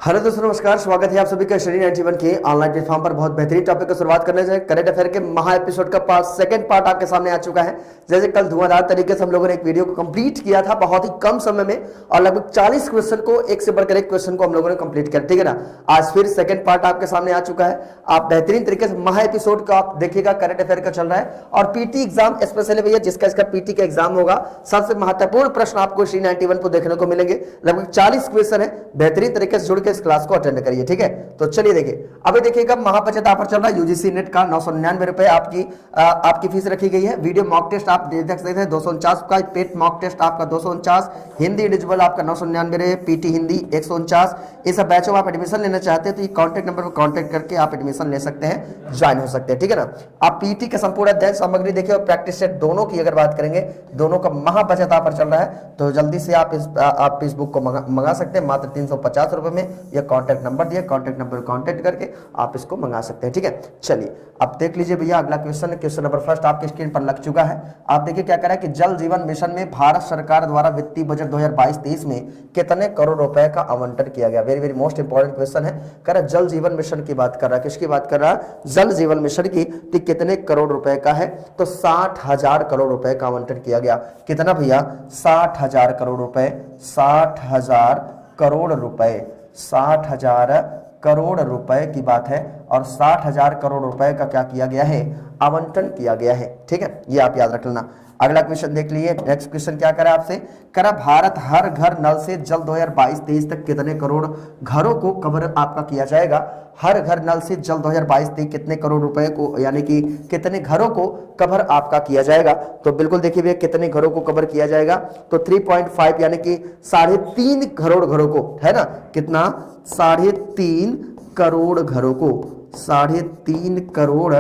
Hello दोस्तों, नमस्कार। स्वागत है आप सभी का श्री 91 के ऑनलाइन प्लेटफॉर्म पर। बहुत बेहतरीन टॉपिक की शुरुआत करने से करंट अफेयर के महा एपिसोड का सेकंड पार्ट आपके सामने आ चुका है। जैसे कल धुआंधार तरीके से हम लोगों ने एक वीडियो को कंप्लीट किया था बहुत ही कम समय में, और लगभग 40 क्वेश्चन को एक से बढ़कर एक क्वेश्चन को हम लोगों ने कंप्लीट किया, ठीक है ना। आज फिर सेकंड पार्ट आपके सामने आ चुका है। आप बेहतरीन तरीके से महा एपिसोड का आप देखिएगा, करंट अफेयर का चल रहा है। और पीटी एग्जाम स्पेशली भैया, जिसका इसका पीटी का एग्जाम होगा, सबसे महत्वपूर्ण प्रश्न आपको श्री 91 को देखने को मिलेंगे। लगभग 40 क्वेश्चन है, बेहतरीन तरीके से जुड़ के इस क्लास को अटेंड करिए, ठीक है। तो चलिए देखिए, अभी देखिएगा महाबचत ऑफर चल रहा है। यूजीसी नेट का 999 रुपए आपकी फीस रखी गई है। वीडियो मॉक टेस्ट आप देख सकते हैं 249 का, पेट मॉक टेस्ट आपका 249, हिंदी इंडिविजुअल आपका 999, पीटी हिंदी 149। इस सब बैचों में आप एडमिशन लेना चाहते हैं तो ये कॉन्टैक्ट नंबर पर कॉन्टैक्ट करके आप एडमिशन ले सकते हैं, ज्वाइन हो सकते हैं, ठीक है ना। आप पीटी का संपूर्ण अध्ययन सामग्री देखिए और प्रैक्टिस सेट दोनों की अगर बात करेंगे, दोनों का महाबचत ऑफर चल रहा है। तो जल्दी से आप इस बुक को मंगा सकते हैं मात्र 350 रुपए में। यह कॉन्टैक्ट नंबर दिए, कॉन्टैक्ट नंबर कॉन्टैक्ट करके आप इसको मंगा सकते हैं, ठीक है। चलिए अब देख लीजिए भैया, अगला क्वेश्चन नंबर फर्स्ट आपकी स्क्रीन पर लग चुका है। आप देखिए क्या कह रहा है कि जल जीवन मिशन में भारत सरकार द्वारा वित्तीय बजट 2022-23 में कितने करोड़ रुपए का आवंटन किया गया। Very very most important question है। कह रहा जल जीवन मिशन की बात कर रहा है, किसकी बात कर रहा है? जल जीवन मिशन की। कितने करोड़ रुपए का है? तो 60,000 करोड़ रुपए का आवंटन किया गया। कितना भैया? 60,000 करोड़ रुपए। 60,000 करोड़ रुपए, 60,000 करोड़ रुपए की बात है। और 60,000 करोड़ रुपए का क्या किया गया है? आवंटन किया गया है, ठीक है। ये आप याद रख लेना। अगला क्वेश्चन देख लीजिए। नेक्स्ट क्वेश्चन क्या करा आपसे? करा भारत हर घर नल से जल 2022-23 तक कितने करोड़ घरों को कवर आपका किया जाएगा। हर घर नल से जल 2022-23 कितने करोड़ रुपए को, यानी कि कितने घरों को कवर आपका किया जाएगा। तो बिल्कुल देखिए भैया, कितने घरों को कवर किया जाएगा। तो 3.5 यानी कि 3.5 करोड़ घरों को, है ना। कितना? 3.5 करोड़ घरों को, 3.5 करोड़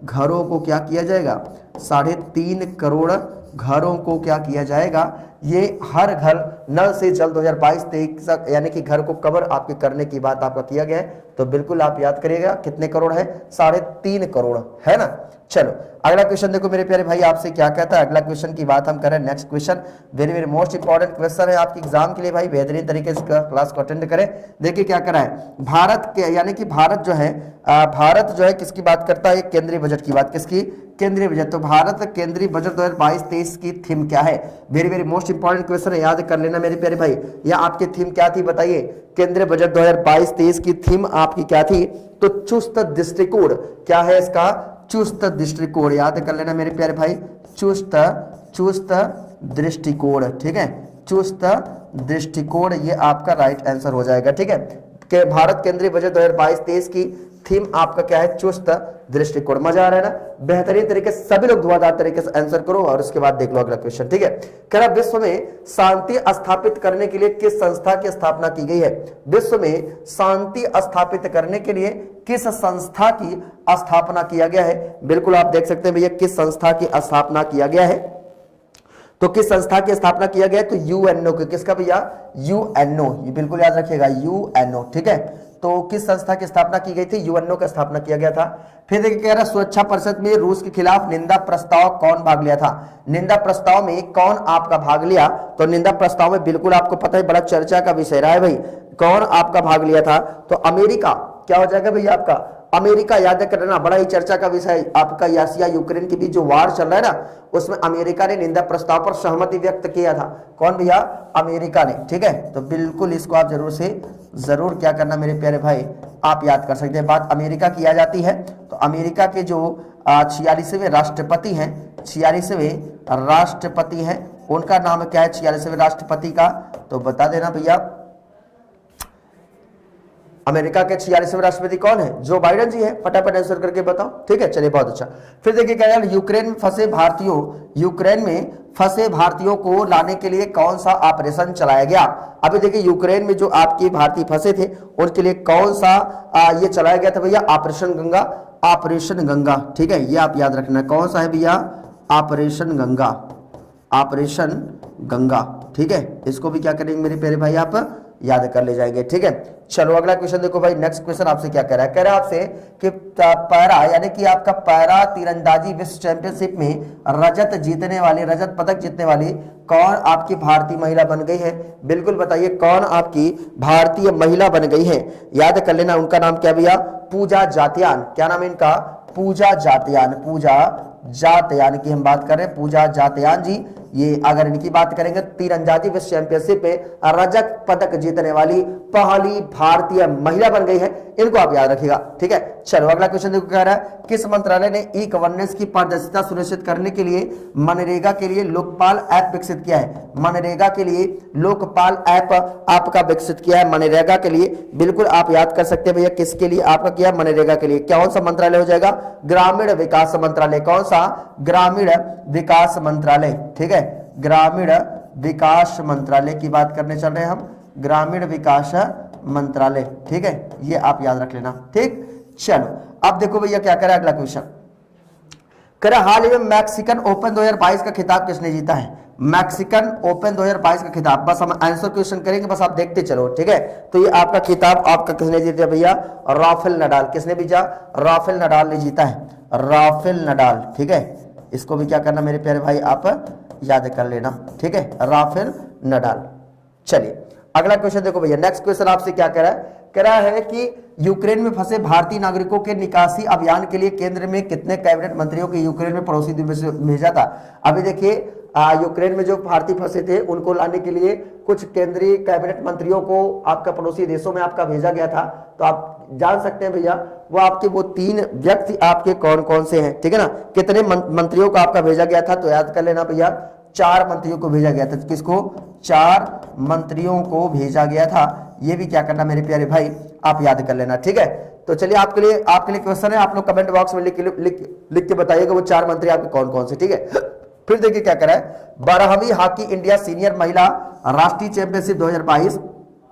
घरों को क्या किया जाएगा? 3.5 करोड़ घरों को क्या किया जाएगा? ये हर घर नल से जल 2022-23 तक, यानी कि घर को कवर आपके करने की बात आपका किया गया है। तो बिल्कुल आप याद करिएगा, कितने करोड़ है? 3.5 करोड़, है ना। चलो अगला क्वेश्चन देखो मेरे प्यारे भाई, आपसे क्या कहता है। अगला क्वेश्चन की बात हम करें। Next question very very most important question है आपके एग्जाम के लिए भाई। बेहतरीन तरीके से क्लास को अटेंड करें। देखिए क्या करा है भारत के, यानी कि भारत जो है किसकी बात करता है? केंद्रीय बजट की बात। किसकी? केंद्रीय बजट। तो भारत केंद्रीय बजट 2022-23 की थीम क्या है? Very very most important question है, याद कर लेना मेरे प्यारे भाई। या आपकी थीम क्या थी बताइए? केंद्रीय बजट 2022-23 की थीम आपकी क्या थी? तो चुस्त दृष्टिकोण। क्या है इसका? चुस्त दृष्टिकोण। याद कर लेना मेरे प्यारे भाई, चुस्त दृष्टिकोण, ठीक है। चुस्त दृष्टिकोण ये आपका राइट आंसर हो जाएगा, ठीक है। कि भारत केंद्रीय बजट 2022-23 की थीम आपका क्या है? चुस्त दृष्टिकोण। मजा आ रहा है ना। बेहतरीन तरीके से सभी लोग धुआंधार तरीके से आंसर करो और उसके बाद देख लो अगला क्वेश्चन, ठीक है। कह रहा विश्व में शांति स्थापित करने के लिए किस संस्था की स्थापना की गई है? विश्व में शांति स्थापित करने के लिए किस संस्था की स्थापना किया गया है? बिल्कुल आप देख सकते हैं भैया, किस संस्था की स्थापना किया गया है। तो किस संस्था की स्थापना किया गया है? तो यूएनओ की। किसका भैया? यूएनओ। ये बिल्कुल याद रखिएगा, यूएनओ, ठीक है। तो किस संस्था की स्थापना की गई थी? यूएनओ का स्थापना किया गया था। फिर देखिए कह रहा सुरक्षा परिषद में रूस के खिलाफ निंदा प्रस्ताव कौन भाग लिया था? निंदा प्रस्ताव में कौन आपका भाग लिया? तो निंदा प्रस्ताव में बिल्कुल आपको पता है, बड़ा चर्चा का विषय रहा है भाई। कौन आपका भाग लिया था? तो अमेरिका। क्या हो जाएगा भैया आपका? अमेरिका। याद करना, बड़ा ही चर्चा का विषय आपका। रशिया यूक्रेन के बीच जो वार चल रहा है ना, उसमें अमेरिका ने निंदा प्रस्ताव पर सहमति व्यक्त किया था। कौन भैया? अमेरिका ने, ठीक है। तो बिल्कुल इसको आप जरूर क्या करना मेरे प्यारे भाई, आप याद कर सकते हैं। बात अमेरिका की आ जाती है तो अमेरिका के जो 46वें राष्ट्रपति हैं, 46वें राष्ट्रपति हैं, उनका नाम क्या है 46वें राष्ट्रपति का? तो बता देना भैया। अमेरिका के 46वें राष्ट्रपति कौन है? जो बाइडेन जी है। फटाफट आंसर करके बताओ, ठीक है। चलिए बहुत अच्छा। फिर देखिए क्या यार, यूक्रेन में फंसे भारतीयों को लाने के लिए कौन सा ऑपरेशन चलाया गया? अभी देखिए यूक्रेन में जो आपके भारतीय फंसे थे उनके लिए कौन सा ये चलाया गया था भैया? ऑपरेशन गंगा। ऑपरेशन गंगा, ठीक है। ये आप याद रखना, कौन सा है भैया? ऑपरेशन गंगा। ऑपरेशन गंगा, ठीक है। इसको भी क्या करेंगे मेरे प्यारे भाई, आप याद कर ले जाएंगे। ठीक है, चलो अगला क्वेश्चन देखो भाई। नेक्स्ट क्वेश्चन आपसे क्या कह रहा है, कह रहा है आपसे कि पैरा यानी कि आपका पैरा तीरंदाजी विश्व चैंपियनशिप में रजत पदक जीतने वाली कौन आपकी भारतीय महिला बन गई है? बिल्कुल बताइए कौन आपकी भारतीय महिला बन गई है, याद कर लेना। उनका नाम क्या भैया? पूजा जातियान। क्या नाम है इनका? पूजा जातियान। पूजा जातियान की हम बात कर रहे हैं, पूजा जातियान जी। ये अगर इनकी बात करेंगे तीरंदाजी विश्व चैंपियनशिप में रजत पदक जीतने वाली पहली भारतीय महिला बन गई है, इनको आप याद रखिएगा। ठीक है, चलो अगला क्वेश्चन देखो, कह रहा है किस मंत्रालय ने ई गवर्नेंस की पारदर्शिता सुनिश्चित करने के लिए मनरेगा के लिए लोकपाल ऐप विकसित किया है? मनरेगा के लिए लोकपाल ऐप आपका विकसित किया है मनरेगा के लिए। बिल्कुल आप याद कर सकते हैं भैया, किसके लिए आपका किया? मनरेगा के लिए। कौन सा मंत्रालय हो जाएगा? ग्रामीण विकास मंत्रालय। कौन सा? ग्रामीण विकास मंत्रालय। ठीक है, ग्रामीण विकास मंत्रालय की बात करने चल रहे हैं हम, ग्रामीण विकास मंत्रालय। ठीक है, ये आप याद रख लेना। ठीक, चलो अब देखो भैया क्या कह रहा है अगला क्वेश्चन, कह रहा हाल ही में मैक्सिकन ओपन 2022 का खिताब किसने जीता है? मैक्सिकन ओपन 2022 का खिताब, बस हम आंसर क्वेश्चन करेंगे, बस आप देखते चलो। ठीक है, तो ये आपका खिताब आपका किसने जीता भैया? Rafael Nadal. किसने जीता? राफेल नडाल ने जीता है, राफेल नडाल। ठीक है, इसको भी क्या करना मेरे प्यारे भाई, आप याद कर लेना। ठीक है, राफेल नडाल। चलिए अगला क्वेश्चन देखो भैया। नेक्स्ट क्वेश्चन आपसे क्या कह रहा है, कह रहा है कि यूक्रेन में फंसे भारतीय नागरिकों के निकासी अभियान के लिए केंद्र में कितने कैबिनेट मंत्रियों को यूक्रेन में पड़ोसी देश भेजा था? अभी देखिए यूक्रेन में जो भारतीय फंसे थे उनको लाने के लिए कुछ केंद्रीय कैबिनेट मंत्रियों को आपका पड़ोसी देशों में आपका भेजा गया था। तो आप जान सकते हैं भैया वो आपके वो 3 व्यक्ति आपके कौन कौन से हैं? ठीक है ना, कितने मंत्रियों को आपका भेजा गया था? तो याद कर लेना भैया, 4 मंत्रियों को भेजा गया था। किसको? 4 मंत्रियों को भेजा गया था। ये भी क्या करना मेरे प्यारे भाई, आप याद कर लेना। ठीक है, तो चलिए आपके लिए क्वेश्चन है, आप लोग कमेंट बॉक्स में लिख के बताइएगा वो 4 मंत्री आपके कौन कौन से। ठीक है, फिर देखिए क्या कर रहा है, 12वीं हॉकी इंडिया सीनियर महिला राष्ट्रीय चैंपियनशिप 2022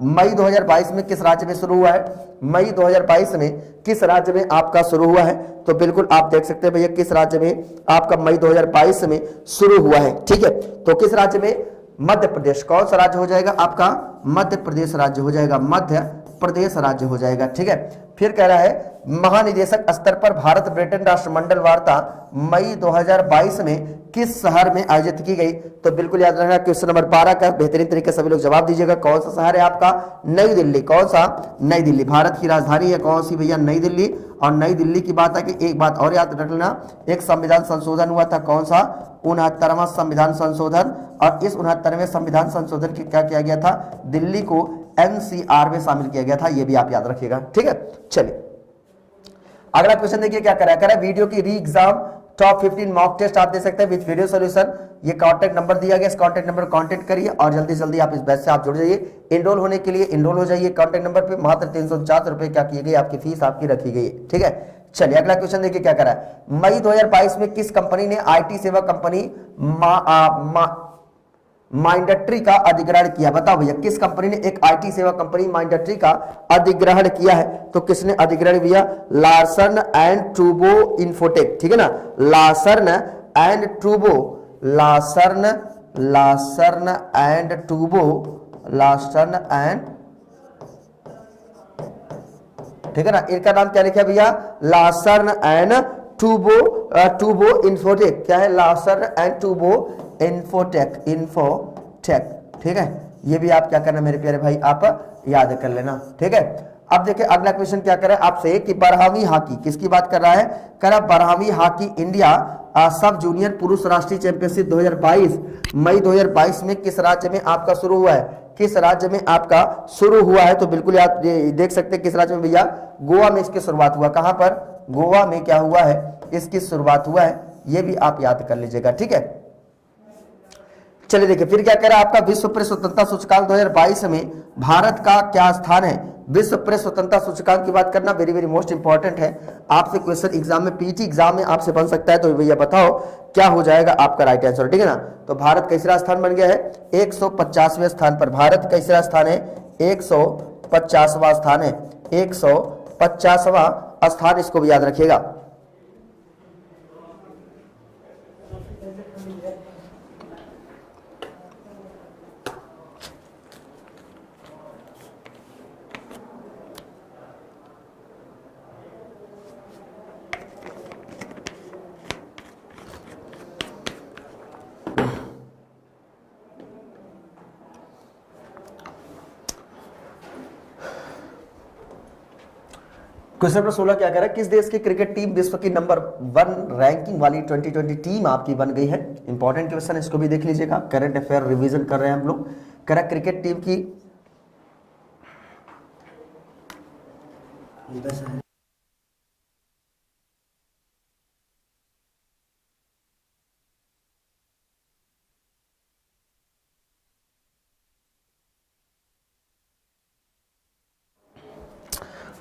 मई 2022 में किस राज्य में शुरू हुआ है? मई 2022 में किस राज्य में आपका शुरू हुआ है? तो बिल्कुल आप देख सकते हैं भैया किस राज्य में आपका मई 2022 में शुरू हुआ है। ठीक है, तो किस राज्य में? मध्य प्रदेश। कौन सा राज्य हो जाएगा आपका? मध्य प्रदेश राज्य हो जाएगा, मध्य प्रदेश राज्य हो जाएगा। ठीक है, फिर कह रहा है महानिदेशक स्तर पर भारत ब्रिटेन राष्ट्रमंडल वार्ता मई 2022 में किस शहर में आयोजित की गई? तो बिल्कुल याद रखना क्वेश्चन नंबर 12 का बेहतरीन तरीके से सभी लोग जवाब दीजिएगा। कौन सा शहर है आपका? नई दिल्ली। कौन सा? नई दिल्ली। भारत की राजधानी है कौन सी भैया? नई दिल्ली। और नई दिल्ली की बात है कि एक बात और याद रख लेना, एक संविधान संशोधन हुआ था। कौन सा? 69वां संविधान संशोधन। और इस 69वें संविधान संशोधन के क्या किया गया था? दिल्ली को एनसीआर में शामिल किया गया था। ये भी आप याद रखिएगा। ठीक है, चलिए अगला क्वेश्चन देखिए क्या करा है, वीडियो की री एग्जाम टॉप 15 मॉक टेस्ट आप दे सकते हैं विद वीडियो सॉल्यूशन। ये कांटेक्ट नंबर दिया गया, इस कांटेक्ट नंबर पर कांटेक्ट करिए और जल्दी जल्दी आप इस बैच से आप जुड़ जाइए। इनरोल होने के लिए इनरोल हो जाइए कांटेक्ट नंबर पे। मात्र 350 रुपए क्या किए गए, आपकी फीस आपकी रखी गई है। ठीक है, चलिए अगला क्वेश्चन देखिए क्या करा है, मई 2022 में किस कंपनी ने आईटी सेवा कंपनी माइंडट्री का अधिग्रहण किया? बताओ भैया किस कंपनी ने एक आईटी सेवा कंपनी माइंडट्री का अधिग्रहण किया है? तो किसने अधिग्रहण किया? Larsen and Toubro Infotech. ठीक है ना, Larsen and Toubro, Larsen and Toubro, Larsen and, ठीक है ना, इनका नाम क्या लिखा है भैया? Larsen and Toubro Infotech. क्या है? लार्सन एंड टूबो इन्फोटेक, ठीक है, ये भी आप क्या करना मेरे प्यारे भाई, आप याद कर लेना। ठीक है, अब देखिए अगला क्वेश्चन क्या कर रहा है आपसे कि 12वीं हॉकी किसकी बात कर रहा है? कह रहा 12वीं हॉकी इंडिया सब जूनियर पुरुष राष्ट्रीय चैंपियनशिप 2022 मई 2022 में किस राज्य में आपका शुरू हुआ है? किस राज्य में आपका शुरू हुआ है? तो बिल्कुल आप देख सकते हैं किस राज्य में भैया? गोवा में इसकी शुरुआत हुआ। कहां पर? गोवा में क्या हुआ है? इसकी शुरुआत हुआ है। ये भी आप याद कर लीजिएगा। ठीक है, चलिए देखिए फिर क्या कह रहा है आपका विश्व प्रेस स्वतंत्रता सूचकांक 2022 में भारत का क्या स्थान है? विश्व प्रेस स्वतंत्रता सूचकांक की बात करना वेरी वेरी मोस्ट इंपॉर्टेंट है। आपसे क्वेश्चन एग्जाम में पीटी एग्जाम में आपसे बन सकता है। तो भैया बताओ क्या हो जाएगा आपका राइट आंसर? ठीक है ना, तो भारत कैसा स्थान बन गया है? 150वें स्थान पर। भारत कैसा स्थान है? 150वां स्थान है, 150वां स्थान, इसको भी याद रखिएगा। क्वेश्चन नंबर 16 क्या कह रहा है, किस देश की क्रिकेट टीम विश्व की नंबर 1 रैंकिंग वाली 2020 टीम आपकी बन गई है? इंपॉर्टेंट क्वेश्चन, इसको भी देख लीजिएगा, करंट अफेयर रिवीजन कर रहे हैं हम लोग। कह रहा क्रिकेट टीम की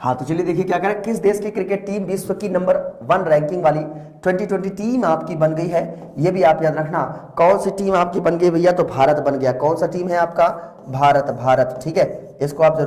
हाँ तो चलिए देखिए क्या कह रहा है, किस देश की क्रिकेट टीम विश्व की नंबर 1 रैंकिंग वाली 2020 टीम आपकी बन गई है? ये भी आप याद रखना। कौन सी टीम आपकी बन गई भैया? तो भारत बन गया। कौन सा टीम है आपका? भारत। भारत, ठीक है, इसको आप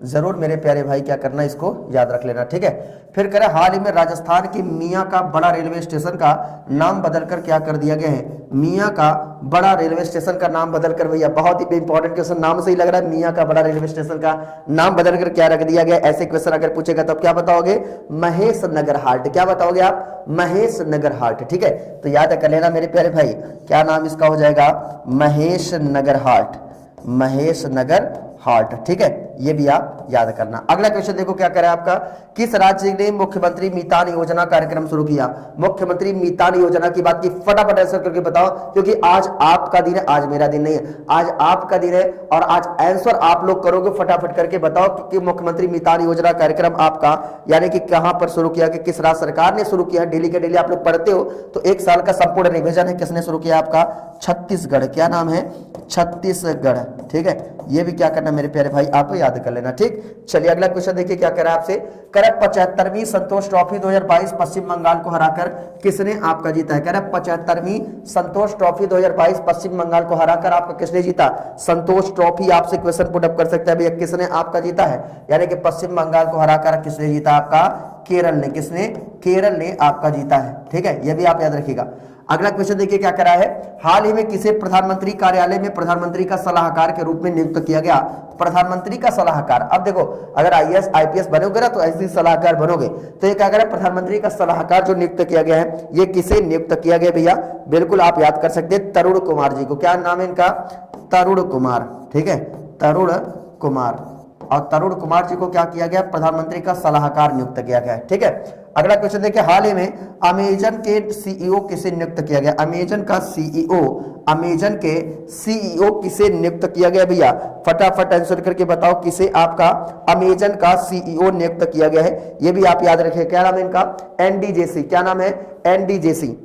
जरूर मेरे प्यारे भाई क्या करना, इसको याद रख लेना, ठीक है। फिर करें, हाल ही में राजस्थान के मियाँ का बड़ा रेलवे स्टेशन का नाम बदलकर क्या कर दिया गया है? मियाँ का बड़ा रेलवे स्टेशन का नाम बदलकर, भैया बहुत ही इंपॉर्टेंट क्वेश्चन, नाम से ही लग रहा है, मियाँ का बड़ा रेलवे स्टेशन का नाम बदलकर क्या रख दिया गया? ऐसे क्वेश्चन अगर पूछेगा तब क्या बताओगे? महेश नगर हाल्ट। क्या बताओगे आप? महेश नगर हाल्ट, ठीक है। तो याद कर लेना मेरे प्यारे भाई, क्या नाम इसका हो जाएगा? महेश नगर हाल्ट। महेश नगर हाल्ट, ठीक है, ये भी आप याद करना। अगला क्वेश्चन देखो क्या कह रहा है आपका, किस राज्य ने मुख्यमंत्री मितान योजना कार्यक्रम शुरू किया? मुख्यमंत्री मितान योजना की बात की, फटाफट आंसर करके बताओ, क्योंकि आज आपका दिन है, आज मेरा दिन नहीं है, आज आपका दिन है और आज आंसर आप लोग करोगे। फटाफट करके बताओ कि मुख्यमंत्री मितान योजना कार्यक्रम आपका यानी कि कहां पर शुरू किया, कि किस राज्य सरकार ने शुरू किया? डेली के डेली आप लोग पढ़ते हो तो एक साल का संपूर्ण रिविजन है, किसने शुरू किया? आपका छत्तीसगढ़। क्या नाम है? छत्तीसगढ़, ठीक है। ये भी क्या करना मेरे प्यारे भाई, आप याद कर लेना, ठीक। चलिए अगला क्वेश्चन देखिए क्या कह रहा है आपसे, करेक्ट 75वीं संतोष ट्रॉफी 2022 पश्चिम बंगाल को हराकर किसने आपका जीता है? कह रहा है 75वीं संतोष ट्रॉफी 2022 पश्चिम बंगाल को हराकर आपका किसने जीता? संतोष ट्रॉफी आपसे क्वेश्चन पुट अप कर सकता है भैया, किसने आपका जीता है? यानी कि पश्चिम बंगाल को हराकर किसने जीता? आपका केरल ने। किसने? केरल ने आपका जीता है, ठीक है, यह भी आप याद रखिएगा। अगला क्वेश्चन देखिए क्या करा है, हाल ही में किसे प्रधानमंत्री कार्यालय में प्रधानमंत्री का सलाहकार के रूप में नियुक्त किया गया? प्रधानमंत्री का सलाहकार। अब देखो अगर आईएएस आईपीएस बनोगे ना तो ऐसे सलाहकार बनोगे, तो ये क्या करा, प्रधानमंत्री का सलाहकार जो नियुक्त किया गया है, ये किसे नियुक्त किया गया भैया? बिल्कुल आप याद कर सकते हैं, तरुण कुमार जी को। क्या नाम है इनका? तरुण कुमार, ठीक है, तरुण कुमार। और तरुण कुमार जी को क्या किया गया? प्रधानमंत्री का सलाहकार नियुक्त किया गया है, ठीक है। अगला क्वेश्चन देखिए, हाल ही में अमेजन के सीईओ किसे नियुक्त किया गया? अमेजन का सीईओ, अमेजन के सीईओ किसे नियुक्त किया गया भैया? फटाफट आंसर करके बताओ, किसे आपका अमेजन का सीईओ नियुक्त किया गया है? ये भी आप याद रखिए, क्या नाम है इनका? एनडी जेसी। क्या नाम है? एनडी जेसी।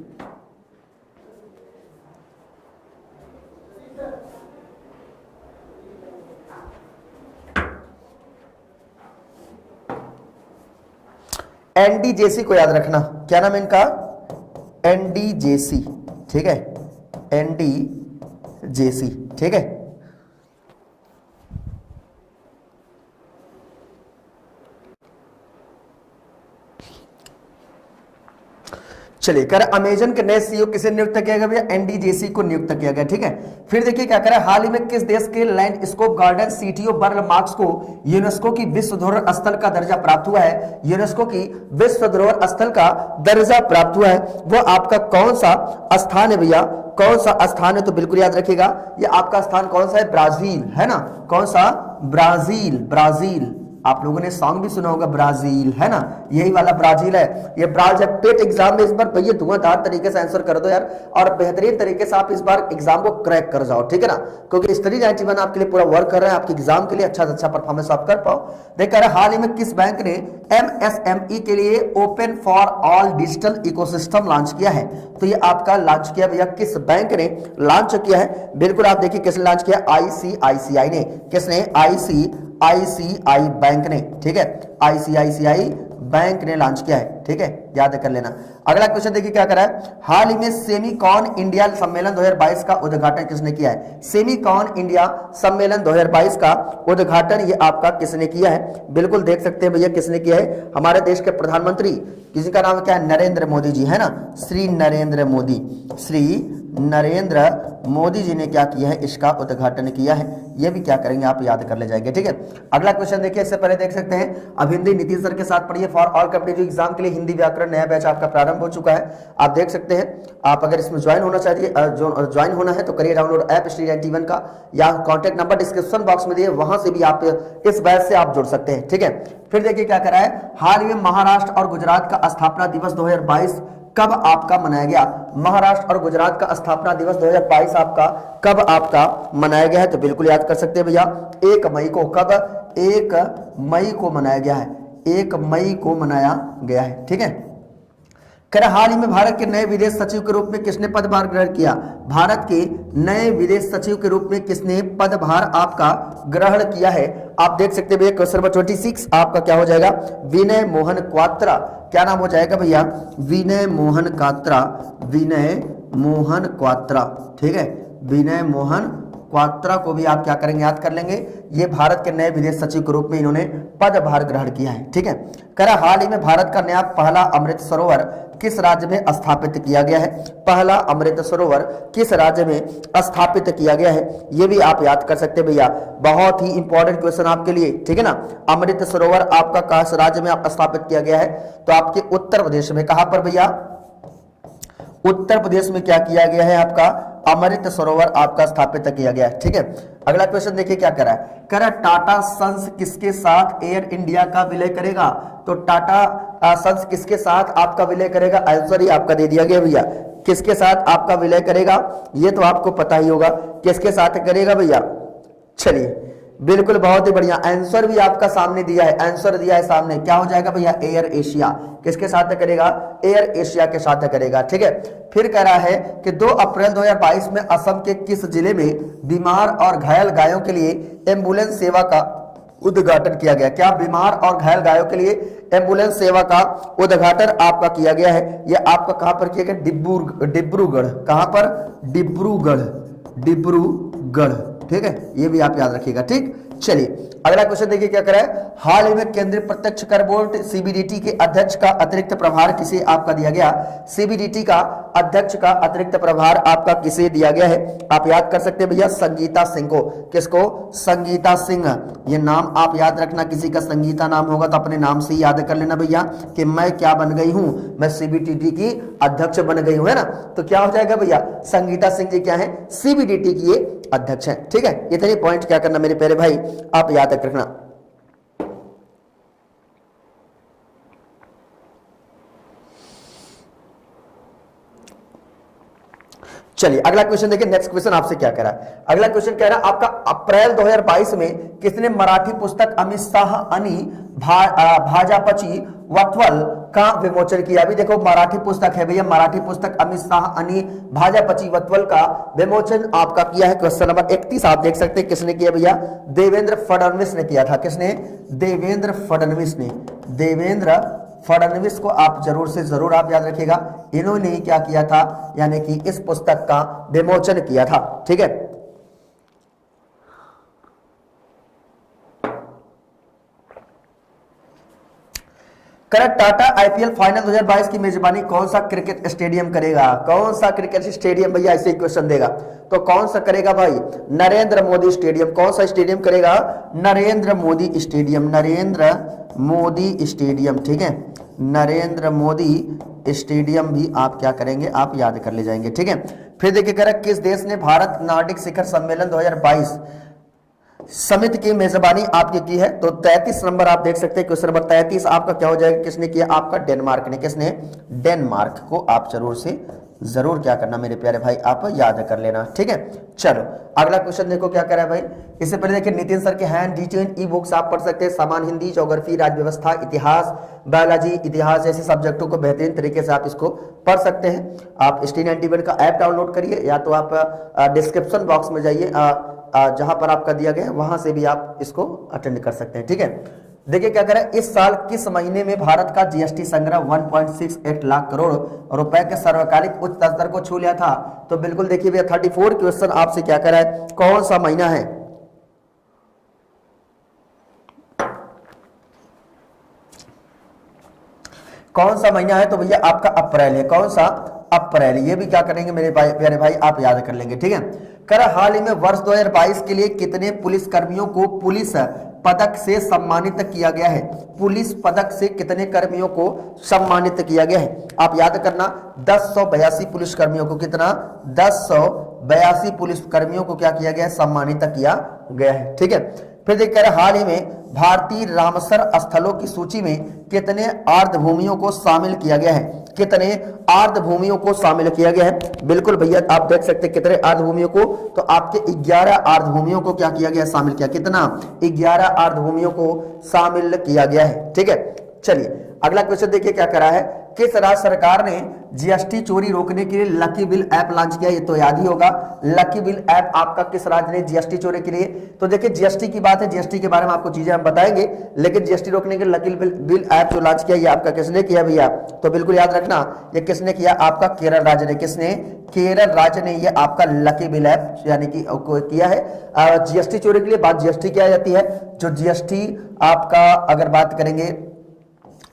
एनडी जेसी को याद रखना, क्या नाम है इनका? एनडी जेसी, ठीक है, एनडी जेसी, ठीक है। चलिए कर अमेजन के नए सीईओ किसे नियुक्त किया गया भैया? एनडीजेसी को नियुक्त किया गया, ठीक है। फिर देखिए क्या करें, हाल ही में किस देश के लैंडस्केप गार्डन सीटीओ बर्ल मार्क्स को यूनेस्को की विश्व धरोहर स्थल का दर्जा प्राप्त हुआ है? यूनेस्को की विश्व धरोहर स्थल का दर्जा प्राप्त हुआ है, वो आपका कौन सा स्थान है भैया? कौन सा स्थान है? तो बिल्कुल याद रखिएगा, ये आपका स्थान कौन सा है? ब्राजील, है ना? कौन सा? ब्राजील। ब्राजील, आप लोगों ने सॉन्ग भी सुना होगा, ब्राजील, है ना? यही वाला ब्राजील है। ये ब्राजील पेट एग्जाम में इस बार भैया धुआंधार तरीके से आंसर कर दो यार, और बेहतरीन तरीके से आप इस बार एग्जाम को क्रैक कर जाओ, ठीक है ना? क्योंकि स्टडी 91 आपके लिए पूरा वर्क कर रहा है, आपके एग्जाम के लिए अच्छा से अच्छा परफॉर्मेंस आप कर पाओ। देखा हाल ही में किस बैंक ने एमएसएमई के लिए open for all digital ecosystem launch किया है? तो ये आपका लॉन्च किया भैया, किस बैंक ने लॉन्च किया है? बिल्कुल आप देखिए किसने लॉन्च किया? आईसीआईसीआई ने। किसने? आईसीआई बैंक ने, ठीक है, आईसीआईसीआई बैंक ने लॉन्च किया है, ठीक है, याद कर लेना। अगला क्वेश्चन देखिए क्या कर रहा है, हाल ही में सेमीकॉन इंडिया सम्मेलन 2022 का उद्घाटन किसने किया है? सेमीकॉन इंडिया सम्मेलन 2022 का उद्घाटन ये आपका किसने किया है? बिल्कुल देख सकते हैं भैया किसने किया है, हमारे देश के प्रधानमंत्री, किसी का नाम क्या है? नरेंद्र मोदी जी, है ना? श्री नरेंद्र मोदी, श्री नरेंद्र मोदी जी ने क्या किया है? इसका उद्घाटन किया है, ये भी क्या करेंगे आप याद कर ले जाएंगे। ठीक है, अगला क्वेश्चन देखिए, इससे पहले देख सकते हैं अब हिंदी नितिन सर के साथ पढ़िए। फॉर ऑल कॉम्पिटिटिव एग्जाम के लिए हिंदी व्याकरण नया बैच आपका प्रारंभ हो चुका है, आप देख सकते हैं। आप अगर इसमें ज्वाइन होना चाहिए, ज्वाइन होना है तो करिए डाउनलोड ऐप स्टडी 91 का, या कॉन्टैक्ट नंबर डिस्क्रिप्शन बॉक्स में दिए, वहां से भी आप इस बैच से आप जुड़ सकते हैं। ठीक है, फिर देखिए क्या करा है, हाल ही में महाराष्ट्र और गुजरात का स्थापना दिवस 2022 कब आपका मनाया गया। महाराष्ट्र और गुजरात का स्थापना दिवस 2022 आपका कब आपका मनाया गया है, तो बिल्कुल याद कर सकते हैं भैया 1 मई को। कब? 1 मई को मनाया गया है, 1 मई को मनाया गया है। ठीक है, कह हाल ही में भारत के नए विदेश सचिव के रूप में किसने पदभार ग्रहण किया। भारत के नए विदेश सचिव के रूप में किसने पदभार आपका ग्रहण किया है, आप देख सकते हैं भैया। क्वेश्चन नंबर 26 आपका क्या हो जाएगा, विनय मोहन क्वात्रा। क्या नाम हो जाएगा भैया, विनय मोहन क्वात्रा, विनय मोहन क्वात्रा। ठीक है, विनय मोहन क्वात्रा को भी आप क्या करेंगे, याद कर लेंगे। ये भारत के नए विदेश सचिव के रूप में इन्होंने पदभार ग्रहण किया है। ठीक है, कह रहा हाल ही में भारत का नया पहला अमृत सरोवर किस राज्य में स्थापित किया गया है। पहला अमृत सरोवर किस राज्य में स्थापित किया गया है, ये भी आप याद कर सकते हैं भैया, बहुत ही इंपॉर्टेंट क्वेश्चन आपके लिए। ठीक है ना, अमृत सरोवर आपका किस राज्य में स्थापित किया गया है, तो आपके उत्तर प्रदेश में। कहां पर भैया, उत्तर प्रदेश में क्या किया गया है, आपका अमृत सरोवर आपका स्थापित किया गया है। ठीक है, अगला क्वेश्चन देखिए क्या करा है, कह रहा टाटा सन्स किसके साथ एयर इंडिया का विलय करेगा। तो टाटा सन्स किसके साथ आपका विलय करेगा, आंसर ही आपका दे दिया गया भैया, किसके साथ आपका विलय करेगा, ये तो आपको पता ही होगा किसके साथ करेगा भैया। चलिए बिल्कुल, बहुत ही बढ़िया, आंसर भी आपका सामने दिया है, आंसर दिया है सामने, क्या हो जाएगा भैया, एयर एशिया। किसके साथ करेगा, एयर एशिया के साथ करेगा। ठीक है, फिर कह रहा है कि 2 अप्रैल 2022 में असम के किस जिले में बीमार और घायल गायों के लिए एम्बुलेंस सेवा का उद्घाटन किया गया। क्या बीमार और घायल गायों के लिए एम्बुलेंस सेवा का उद्घाटन आपका किया गया है, यह आपका कहां पर किया गया, डिब्रूगढ़। कहां पर, डिब्रूगढ़, डिब्रूगढ़। ठीक है, ये भी आप याद रखिएगा। ठीक, चलिए अगला क्वेश्चन देखिए क्या करा है, हाल ही में केंद्रीय प्रत्यक्ष कर बोर्ड सीबीडीटी के अध्यक्ष का अतिरिक्त प्रभार किसे आपका दिया गया। सीबीडीटी का अध्यक्ष का अतिरिक्त प्रभार आपका किसे दिया गया है, आप याद कर सकते हैं भैया, संगीता सिंह को। किसको, संगीता सिंह। ये नाम आप याद रखना, किसी का संगीता नाम होगा तो अपने नाम से ही याद कर लेना भैया कि मैं क्या बन गई हूं, मैं सीबीडीटी की अध्यक्ष बन गई हूं, है ना। तो क्या हो जाएगा भैया, संगीता सिंह जी क्या है, सीबीडीटी की ये अध्यक्ष है। ठीक है, इतने पॉइंट क्या करना मेरे प्यारे भाई, आप याद रखना। चलिए अगला क्वेश्चन देखिए, नेक्स्ट क्वेश्चन आपसे क्या कह रहा है, अगला क्वेश्चन कह रहा है आपका अप्रैल 2022 में किसने मराठी पुस्तक अमित शाह अनि भाजापची वत्वल का विमोचन किया। अभी देखो मराठी पुस्तक है भैया, मराठी पुस्तक अमित शाह अनि भाजापची वत्वल का विमोचन आपका किया है। क्वेश्चन नंबर 31 आप देख सकते हैं किसने किया भैया, देवेंद्र फडणवीस ने किया था। किसने, देवेंद्र फडणवीस ने। देवेंद्र फडणवीस को आप जरूर से जरूर आप याद रखिएगा, इन्होंने ही क्या किया था, यानी कि इस पुस्तक का विमोचन किया था। ठीक है, करेक्ट। टाटा आईपीएल फाइनल 2022 की मेजबानी कौन सा क्रिकेट स्टेडियम करेगा, कौन सा क्रिकेट स्टेडियम भैया, ऐसे ही क्वेश्चन देगा तो कौन सा करेगा भाई, नरेंद्र मोदी स्टेडियम। कौन सा स्टेडियम करेगा, नरेंद्र मोदी स्टेडियम, नरेंद्र मोदी स्टेडियम। ठीक है, नरेंद्र मोदी स्टेडियम भी आप क्या करेंगे, आप याद कर ले जाएंगे। ठीक है, फिर देखिए करेक्ट, किस देश ने भारत नार्डिक शिखर सम्मेलन 2022 समिति की मेजबानी आपकी की है। तो 33 नंबर आप देख सकते हैं, क्वेश्चन नंबर 33 आपका क्या हो जाएगा, किसने किया, आपका डेनमार्क ने। किसने, डेनमार्क को आप जरूर से जरूर क्या करना मेरे प्यारे भाई, आप याद कर लेना। ठीक है, चलो अगला क्वेश्चन देखो क्या कर रहा है भाई। इससे पहले देखिए नितिन सर के हैंड डिटेन ई बुक्स आप पढ़ सकते हैं, सामान्य हिंदी, ज्योग्राफी, राज्य व्यवस्था, इतिहास, बायोलॉजी, इतिहास जैसे सब्जेक्टों को बेहतरीन तरीके से आप इसको पढ़ सकते हैं। आप स्टडी 91 का ऐप डाउनलोड करिए, या तो आप डिस्क्रिप्शन बॉक्स में जाइए, जहां पर आपका दिया गया है वहां से भी आप इसको अटेंड कर सकते हैं। ठीक है, देखिए क्या करें, इस साल किस महीने में भारत का जीएसटी संग्रह 1.68 लाख करोड़ रुपए के सर्वकालिक उच्च स्तर को छू लिया था। तो बिल्कुल देखिए भैया 34 क्वेश्चन आपसे क्या करा है, कौन सा महीना है, कौन सा महीना है, तो भैया आपका अप्रैल है। कौन सा, अप्रैल, ये भी क्या करेंगे मेरे प्यारे भाई आप याद कर लेंगे, ठीक है। कर हाल ही में वर्ष 2022 के लिए कितने पुलिस कर्मियों को पुलिस पदक से सम्मानित किया गया है? पुलिस पदक से कितने कर्मियों को सम्मानित किया गया है? आप याद करना 1082 पुलिस कर्मियों को, कितना 1082 पुलिस कर्मियों को क्या किया गया है? सम्मानित किया गया है, ठीक है। फिर देखिए हाल ही में भारतीय रामसर स्थलों की सूची में कितने आर्द्रभूमियों को शामिल किया गया है? कितने आर्द्रभूमियों को शामिल किया गया है? बिल्कुल भैया आप देख सकते हैं कितने आर्द्रभूमियों को, तो आपके 11 आर्द्रभूमियों को क्या किया गया? शामिल किया। कितना? 11 आर्द्रभूमियों को शामिल किया गया है, ठीक है। चलिए अगला क्वेश्चन देखिए क्या करा है। किस राज्य सरकार ने जीएसटी चोरी रोकने के लिए लकी बिल ऐप लॉन्च किया? ये तो याद ही होगा, लकी बिल ऐप आपका किस राज्य ने जीएसटी चोरी के लिए? तो देखिए जीएसटी की बात है, जीएसटी के बारे में आपको चीजें हम बताएंगे, लेकिन जीएसटी रोकने के लिए लकी बिल ऐप जो लॉन्च किया ये आपका किसने किया भैया? तो बिल्कुल याद रखना ये किसने किया? आपका केरल राज्य ने। किसने? केरल राज्य ने ये आपका लकी बिल ऐप यानी कि किया है जीएसटी चोरी के लिए। बात जीएसटी की आ जाती है, जो जीएसटी आपका अगर बात करेंगे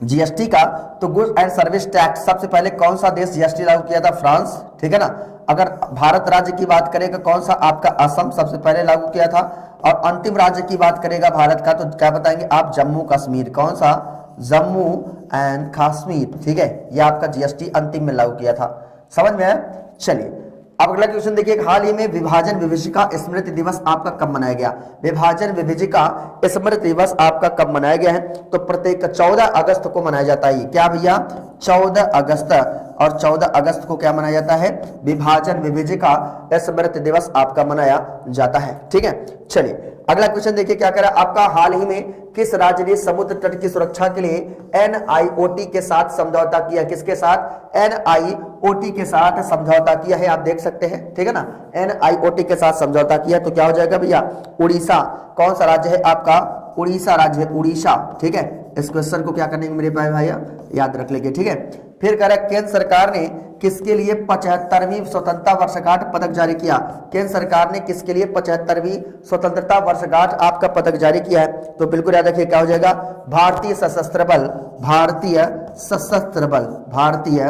जीएसटी का, तो गुड्स एंड सर्विस टैक्स सबसे पहले कौन सा देश जीएसटी लागू किया था? फ्रांस, ठीक है ना। अगर भारत राज्य की बात करेगा कौन सा? आपका असम सबसे पहले लागू किया था। और अंतिम राज्य की बात करेगा भारत का, तो क्या बताएंगे आप? जम्मू कश्मीर। कौन सा? जम्मू एंड कश्मीर, ठीक है। यह आपका जीएसटी अंतिम में लागू किया था। समझ में आया? चलिए अब अगला क्वेश्चन देखिए। हाल ही में विभाजन विभीषिका स्मृति दिवस आपका कब मनाया गया? विभाजन विभीषिका स्मृति दिवस आपका कब मनाया गया है? तो प्रत्येक 14 अगस्त को मनाया जाता है। क्या भैया? 14 अगस्त। और 14 अगस्त को क्या मनाया जाता है? विभाजन विभीषिका स्मृति दिवस आपका मनाया जाता है, ठीक है। चलिए अगला क्वेश्चन देखिए क्या करा आपका। हाल ही में किस राज्य ने समुद्र तट की सुरक्षा के लिए एनआईओटी के साथ समझौता किया? किसके साथ? एनआईओटी के साथ समझौता किया है, आप देख सकते हैं, ठीक है ना। एनआईओटी के साथ समझौता किया, तो क्या हो जाएगा भैया? उड़ीसा। कौन सा राज्य है आपका? उड़ीसा राज्य है, उड़ीसा, ठीक है। इस क्वेश्चन को क्या करने मेरे भाई याद रख लेंगे, ठीक है। फिर कह रहा है केंद्र सरकार ने किसके लिए 75वीं स्वतंत्रता वर्षगांठ पदक जारी किया? केंद्र सरकार ने किसके लिए 75वीं स्वतंत्रता वर्षगांठ आपका पदक जारी किया है? तो बिल्कुल याद रखिए क्या हो जाएगा? भारतीय सशस्त्र बल, भारतीय सशस्त्र बल, भारतीय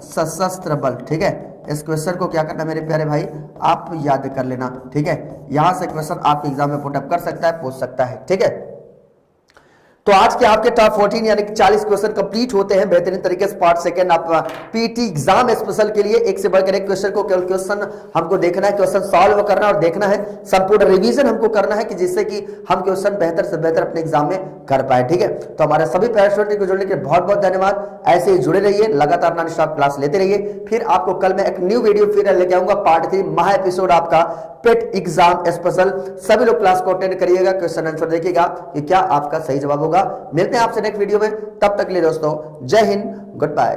सशस्त्र बल, ठीक है। इस क्वेश्चन को क्या करना मेरे प्यारे भाई आप याद कर लेना, ठीक है। यहां से क्वेश्चन आपके एग्जाम में पुटअप कर सकता है, पूछ सकता है, ठीक है। तो आज के आपके टॉप 14 यानी कि 40 क्वेश्चन कंप्लीट होते हैं बेहतरीन तरीके से। पार्ट सेकंड आप पीटी एग्जाम स्पेशल के लिए एक से बढ़कर एक क्वेश्चन को, केवल क्वेश्चन हमको देखना है, क्वेश्चन सॉल्व करना और देखना है, संपूर्ण रिवीजन हमको करना है कि जिससे कि हम क्वेश्चन बेहतर से बेहतर अपने एग्जाम में कर पाए, ठीक है। तो हमारे सभी पैराशूट को जुड़ने के लिए बहुत बहुत धन्यवाद। ऐसे ही जुड़े रहिए, लगातार नॉन स्टॉप क्लास लेते रहिए। फिर आपको कल मैं एक न्यू वीडियो फिर लेके आऊंगा, पार्ट 3 महा एपिसोड आपका पेट एग्जाम स्पेशल। सभी लोग क्लास को अटेंड करिएगा, क्वेश्चन आंसर देखिएगा कि क्या आपका सही जवाब होगा। मिलते हैं आपसे नेक्स्ट वीडियो में, तब तक के लिए दोस्तों जय हिंद, गुड बाय।